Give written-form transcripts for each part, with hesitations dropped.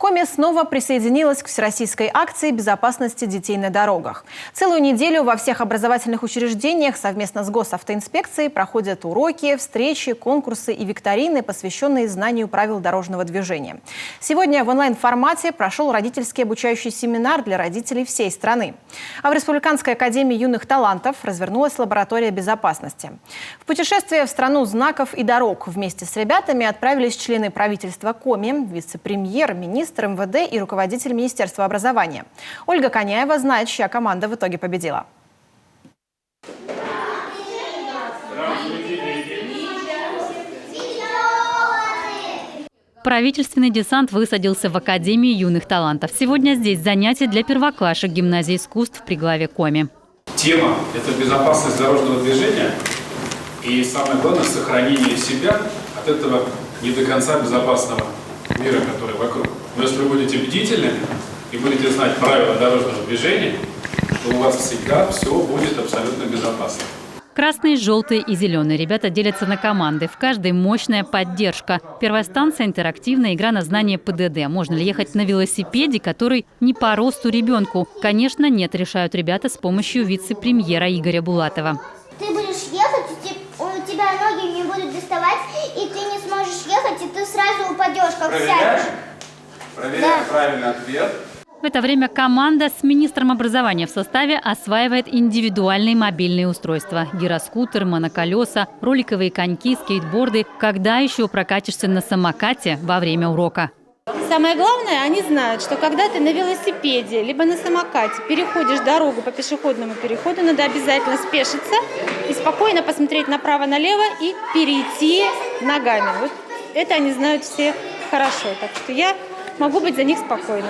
Коми снова присоединилась к всероссийской акции безопасности детей на дорогах. Целую неделю во всех образовательных учреждениях совместно с госавтоинспекцией проходят уроки, встречи, конкурсы и викторины, посвященные знанию правил дорожного движения. Сегодня в онлайн-формате прошел родительский обучающий семинар для родителей всей страны. А в Республиканской академии юных талантов развернулась лаборатория безопасности. В путешествие в страну знаков и дорог вместе с ребятами отправились члены правительства Коми, вице-премьер, министр МВД и руководитель Министерства образования. Ольга Коняева знает, чья команда в итоге победила. Правительственный десант высадился в Академии юных талантов. Сегодня здесь занятия для первоклашек гимназии искусств при главе Коми. Тема – это безопасность дорожного движения и, самое главное, сохранение себя от этого не до конца безопасного мира, который вокруг. Но если вы будете бдительными и будете знать правила дорожного движения, то у вас всегда все будет абсолютно безопасно. Красные, желтые и зеленые ребята делятся на команды. В каждой мощная поддержка. Первая станция – интерактивная игра на знание ПДД. Можно ли ехать на велосипеде, который не по росту ребенку? Конечно, нет, решают ребята с помощью вице-премьера Игоря Булатова. Ты будешь ехать, у тебя ноги не будут доставать, и ты не сможешь ехать, и ты сразу упадешь, как сядешь. Проверяем правильный ответ. В это время команда с министром образования в составе осваивает индивидуальные мобильные устройства. Гироскутер, моноколеса, роликовые коньки, скейтборды. Когда еще прокатишься на самокате во время урока? Самое главное, они знают, что когда ты на велосипеде либо на самокате переходишь дорогу по пешеходному переходу, надо обязательно спешиться и спокойно посмотреть направо-налево и перейти ногами. Вот это они знают все хорошо, так что я могу быть за них спокойна.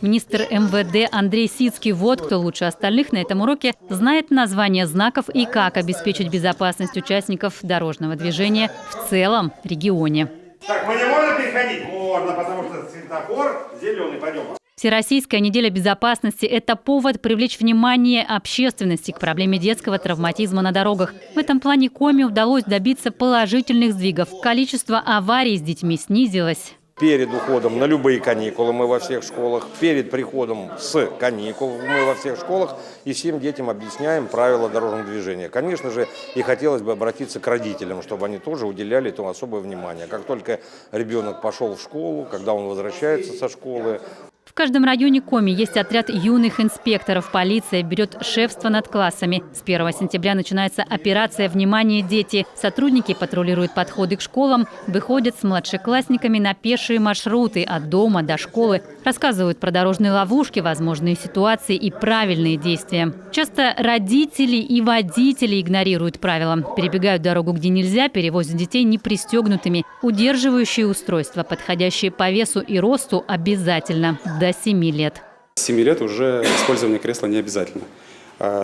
Министр МВД Андрей Сицкий, вот кто лучше остальных на этом уроке, знает название знаков и как обеспечить безопасность участников дорожного движения в целом регионе. Так, мы не можем переходить? Можно, потому что светофор зеленый, пойдем. Всероссийская неделя безопасности – это повод привлечь внимание общественности к проблеме детского травматизма на дорогах. В этом плане Коми удалось добиться положительных сдвигов. Количество аварий с детьми снизилось. Перед уходом на любые каникулы мы во всех школах, перед приходом с каникул мы во всех школах и всем детям объясняем правила дорожного движения. Конечно же, и хотелось бы обратиться к родителям, чтобы они тоже уделяли этому особое внимание. Как только ребенок пошел в школу, когда он возвращается со школы. В каждом районе Коми есть отряд юных инспекторов. Полиция берет шефство над классами. С 1 сентября начинается операция «Внимание, дети». Сотрудники патрулируют подходы к школам, выходят с младшеклассниками на пешие маршруты от дома до школы, рассказывают про дорожные ловушки, возможные ситуации и правильные действия. Часто родители и водители игнорируют правила. Перебегают дорогу, где нельзя, перевозят детей непристегнутыми. Удерживающие устройства, подходящие по весу и росту, обязательно. До 7 лет. С 7 лет уже использование кресла не обязательно.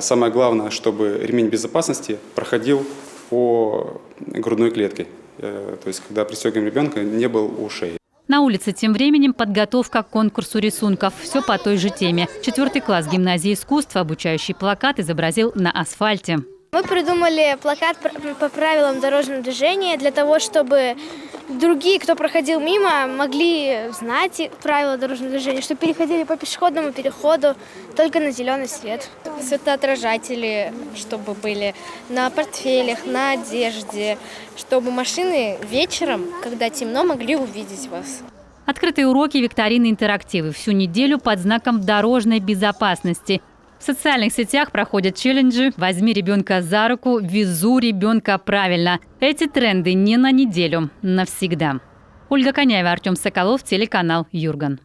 Самое главное, чтобы ремень безопасности проходил по грудной клетке. То есть, когда пристегиваем ребенка, не был у шеи. На улице тем временем подготовка к конкурсу рисунков. Все по той же теме. 4 класс гимназии искусств обучающий плакат изобразил на асфальте. Мы придумали плакат по правилам дорожного движения для того, чтобы другие, кто проходил мимо, могли знать правила дорожного движения, чтобы переходили по пешеходному переходу только на зеленый свет. Светоотражатели, чтобы были на портфелях, на одежде, чтобы машины вечером, когда темно, могли увидеть вас. Открытые уроки, викторины, интерактивы. Всю неделю под знаком дорожной безопасности. В социальных сетях проходят челленджи «Возьми ребенка за руку», «Везу ребенка правильно». Эти тренды не на неделю, навсегда. Ольга Коняева, Артем Соколов, телеканал Юрган.